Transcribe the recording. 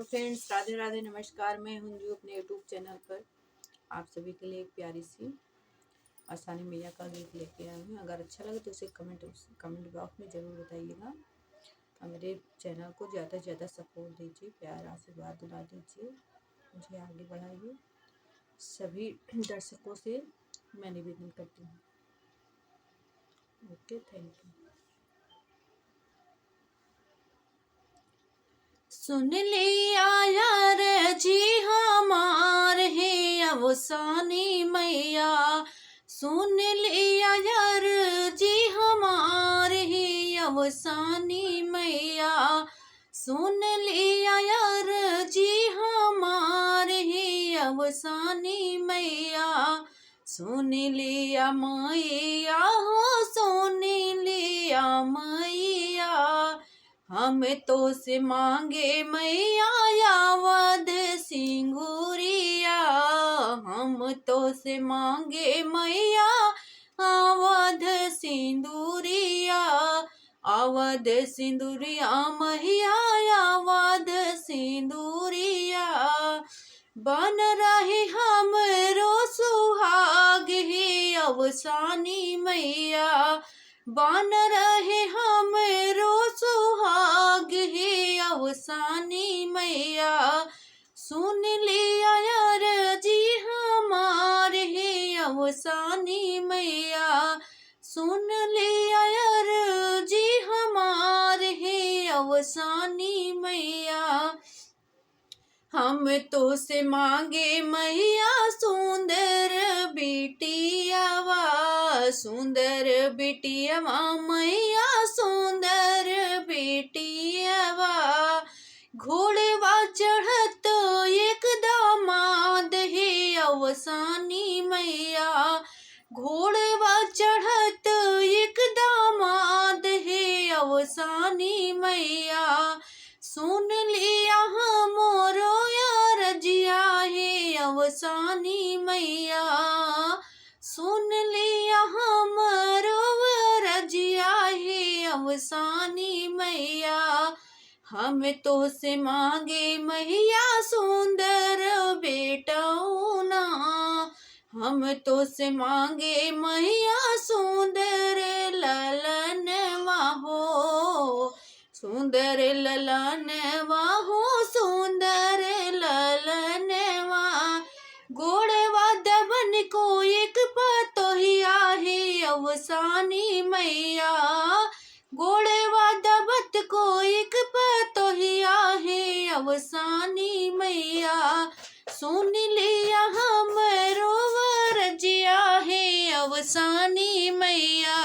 तो फ्रेंड्स, राधे राधे, नमस्कार। मैं हूँ जो अपने यूट्यूब चैनल पर आप सभी के लिए एक प्यारी सी आसानी मैया का गीत लेके आई हूँ। अगर अच्छा लगे तो उसे कमेंट बॉक्स में ज़रूर बताइएगा। और मेरे चैनल को ज़्यादा से ज़्यादा सपोर्ट दीजिए, प्यार आशीर्वाद दिला दीजिए, मुझे आगे बढ़ाइए। सभी दर्शकों से मैं निवेदन करती हूँ। Okay, thank you. सुन लिया यार जी हमार है अवसानी मैया, सुन लिया यार जी हमार है अवसानी मैया, सुन लिया यार जी हमार है अवसानी मैया, सुन लिया मैया हो, सुन लिया मैया, हम तो से मांगे मैया यावद सिंगुरिया, हम तो से मांगे मैया आवध सिंदूरिया, आवध सिंदूरिया मैया आवध सिंदूरिया, बन रहे हमरो सुहाग है अवसानी मैया, बन रहे हमरो सुहाग है अवसानी मैया, सुन लिया यार जी हमार है अवसानी मैया, सुन लिया यार जी हमार है अवसानी मैया, हम तो से मांगे मैया सुंदर बिटियावा, सुंदर बिटियावा मैया सुंदर बिटियावा, घोड़वा चढ़त एक दामाद है अवसानी मैया, घोड़वा चढ़त एक दामाद है अवसानी मैया, सुन लिया हमरो यार जिया है अवसानी मैया, सुन लिया हमरो रजिया है अवसानी मैया, हम तो से मांगे मैया सुंदर बेटौना, हम तो से मांगे मैया सुंदर ललनवा हो, सुंदर ललनवा हो, सुंदर ललनवा, गोड़वा दबन को एक पतोहिया है अवसानी मैया, गोड़वा दबत को एक पतोहिया है अवसानी मैया, सुन लिया हमरो वरजिया है अवसानी मैया।